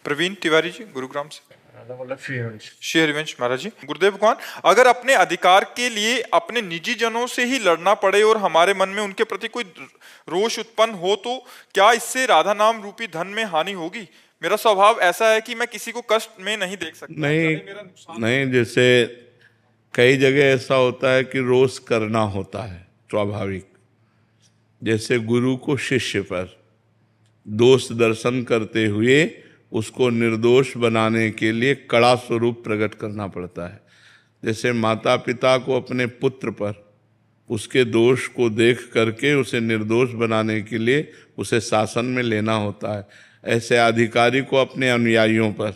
प्रवीण तिवारी जी, गुरुग्राम से। श्री श्री हरिवंश महाराज जी। गुरुदेव भगवान, अगर अपने अधिकार के लिए अपने निजी जनों से ही लड़ना पड़े और हमारे मन में उनके प्रति कोई रोष उत्पन्न हो, तो क्या इससे राधा नाम रूपी धन में हानि होगी? मेरा स्वभाव ऐसा है कि मैं किसी को कष्ट में नहीं देख सकता। नहीं, जैसे कई जगह ऐसा होता है कि रोष करना होता है स्वाभाविक। जैसे गुरु को शिष्य पर दोष दर्शन करते हुए उसको निर्दोष बनाने के लिए कड़ा स्वरूप प्रकट करना पड़ता है। जैसे माता पिता को अपने पुत्र पर उसके दोष को देख करके उसे निर्दोष बनाने के लिए उसे शासन में लेना होता है, ऐसे अधिकारी को अपने अनुयायियों पर,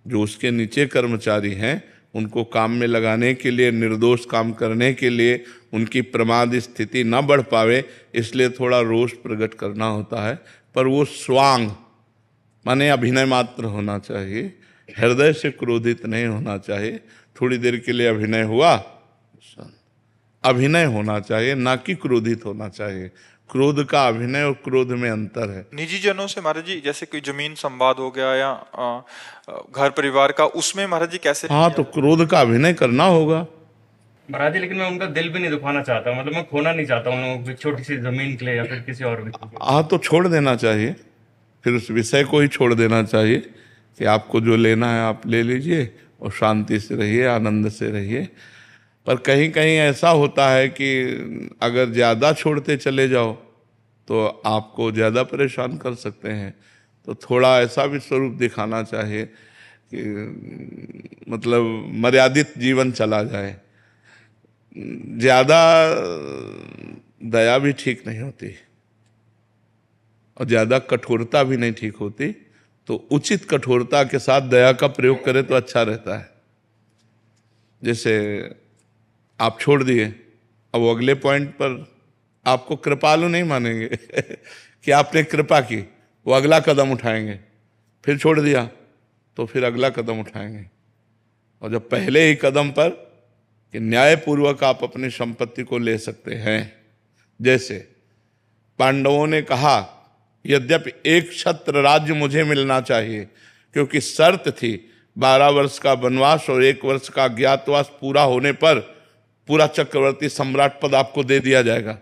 जो उसके नीचे कर्मचारी हैं, उनको काम में लगाने के लिए, निर्दोष काम करने के लिए उनकी प्रमाद स्थिति न बढ़ पावे, इसलिए थोड़ा रोष प्रकट करना होता है। पर वो स्वांग माने अभिनय मात्र होना चाहिए, हृदय से क्रोधित नहीं होना चाहिए। थोड़ी देर के लिए अभिनय हुआ, अभिनय होना चाहिए, ना कि क्रोधित होना चाहिए। क्रोध का अभिनय और क्रोध में अंतर है। निजी जनों से महाराज जी, जैसे कोई जमीन संवाद हो गया या घर परिवार का, उसमें महाराज जी कैसे? हाँ, तो क्रोध का अभिनय करना होगा महाराज जी, लेकिन मैं उनका दिल भी नहीं दुखाना चाहता, मतलब मैं खोना नहीं चाहता उन लोगों की छोटी सी जमीन के लिए या फिर किसी और भी। हाँ, तो छोड़ देना चाहिए, फिर उस विषय को ही छोड़ देना चाहिए कि आपको जो लेना है आप ले लीजिए और शांति से रहिए, आनंद से रहिए। पर कहीं कहीं ऐसा होता है कि अगर ज़्यादा छोड़ते चले जाओ तो आपको ज़्यादा परेशान कर सकते हैं। तो थोड़ा ऐसा भी स्वरूप दिखाना चाहिए कि मतलब मर्यादित जीवन चला जाए। ज़्यादा दया भी ठीक नहीं होती और ज़्यादा कठोरता भी नहीं ठीक होती, तो उचित कठोरता के साथ दया का प्रयोग करें तो अच्छा रहता है। जैसे आप छोड़ दिए, अब अगले पॉइंट पर आपको कृपालु नहीं मानेंगे कि आपने कृपा की, वो अगला कदम उठाएंगे। फिर छोड़ दिया तो फिर अगला कदम उठाएंगे। और जब पहले ही कदम पर कि न्यायपूर्वक आप अपनी संपत्ति को ले सकते हैं, जैसे पांडवों ने कहा यद्यपि एक छत्र राज्य मुझे मिलना चाहिए, क्योंकि शर्त थी 12 वर्ष का वनवास और 1 वर्ष का अज्ञातवास पूरा होने पर पूरा चक्रवर्ती सम्राट पद आपको दे दिया जाएगा,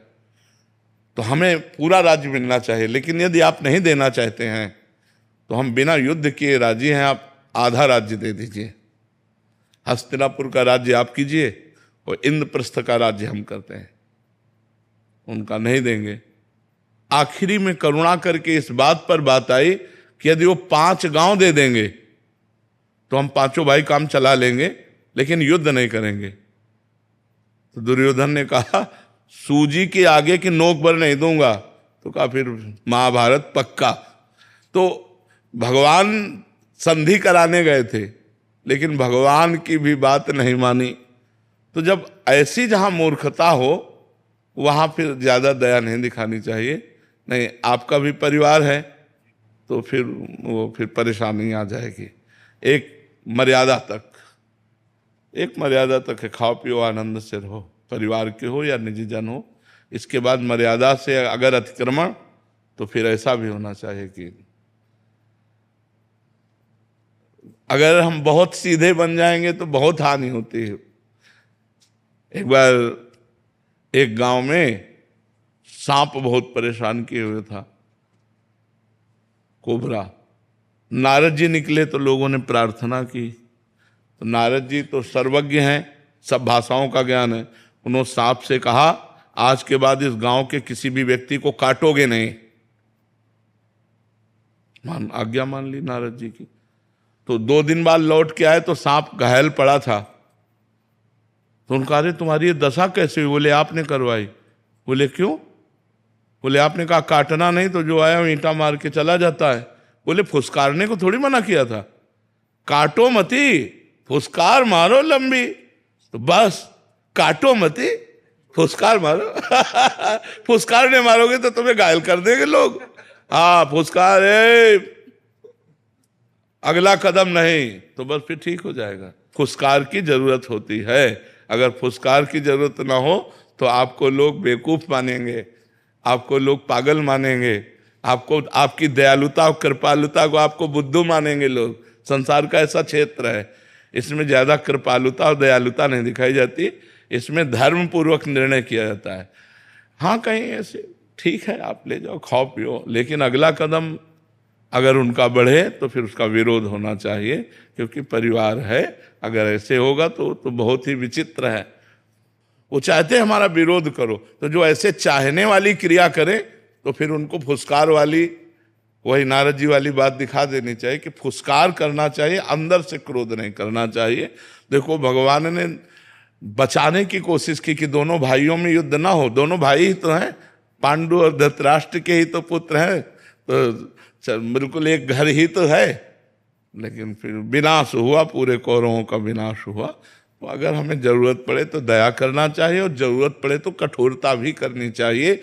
तो हमें पूरा राज्य मिलना चाहिए। लेकिन यदि आप नहीं देना चाहते हैं तो हम बिना युद्ध किए राजी हैं, आप आधा राज्य दे दीजिए। हस्तिनापुर का राज्य आप कीजिए और इंद्रप्रस्थ का राज्य हम करते हैं। उनका नहीं देंगे। आखिरी में करुणा करके इस बात पर बात आई कि यदि वो 5 गांव दे देंगे तो हम 5 भाई काम चला लेंगे, लेकिन युद्ध नहीं करेंगे। तो दुर्योधन ने कहा सूजी के आगे की नोक पर नहीं दूंगा, तो कहा फिर महाभारत पक्का। तो भगवान संधि कराने गए थे, लेकिन भगवान की भी बात नहीं मानी। तो जब ऐसी जहां मूर्खता हो वहां फिर ज्यादा दया नहीं दिखानी चाहिए। नहीं, आपका भी परिवार है तो फिर परेशानी आ जाएगी। एक मर्यादा तक है, खाओ पियो आनंद से रहो, परिवार के हो या निजी जन हो। इसके बाद मर्यादा से अगर अतिक्रमण, तो फिर ऐसा भी होना चाहिए कि अगर हम बहुत सीधे बन जाएंगे तो बहुत हानि होती है। एक बार एक गांव में सांप बहुत परेशान किए हुए था, कोबरा। नारद जी निकले तो लोगों ने प्रार्थना की। तो नारद जी तो सर्वज्ञ हैं, सब भाषाओं का ज्ञान है। उन्होंने सांप से कहा आज के बाद इस गांव के किसी भी व्यक्ति को काटोगे नहीं। आज्ञा मान ली नारद जी की। तो 2 दिन बाद लौट के आए तो सांप घायल पड़ा था। तो उनका अरे तुम्हारी ये दशा कैसे हुई? बोले आपने करवाई। बोले क्यों? बोले आपने कहा काटना नहीं, तो जो आया ईंटा मार के चला जाता है। बोले फुसकारने को थोड़ी मना किया था, काटो मती, फुसकार मारो लंबी। तो बस काटो मती, फुसकार मारो फुसकार नहीं मारोगे तो तुम्हें घायल कर देंगे लोग। हाँ, फुसकार है, अगला कदम नहीं, तो बस फिर ठीक हो जाएगा। फुसकार की जरूरत होती है। अगर फुसकार की जरूरत ना हो तो आपको लोग बेवकूफ मानेंगे, आपको लोग पागल मानेंगे, आपको आपकी दयालुता और कृपालुता को आपको बुद्धू मानेंगे लोग। संसार का ऐसा क्षेत्र है, इसमें ज्यादा कृपालुता और दयालुता नहीं दिखाई जाती, इसमें धर्म पूर्वक निर्णय किया जाता है। हाँ कहीं ऐसे ठीक है आप ले जाओ खाओ पियो, लेकिन अगला कदम अगर उनका बढ़े तो फिर उसका विरोध होना चाहिए, क्योंकि परिवार है। अगर ऐसे होगा तो बहुत ही विचित्र है। वो चाहते हैं हमारा विरोध करो, तो जो ऐसे चाहने वाली क्रिया करे तो फिर उनको फुसकार वाली, वही नारद जी वाली बात दिखा देनी चाहिए कि फुसकार करना चाहिए, अंदर से क्रोध नहीं करना चाहिए। देखो भगवान ने बचाने की कोशिश की कि दोनों भाइयों में युद्ध ना हो। दोनों भाई ही तो हैं, पांडु और धृतराष्ट्र के ही तो पुत्र हैं, तो बिल्कुल एक घर ही तो है। लेकिन फिर विनाश हुआ, पूरे कौरवों का विनाश हुआ। तो अगर हमें जरूरत पड़े तो दया करना चाहिए और जरूरत पड़े तो कठोरता भी करनी चाहिए।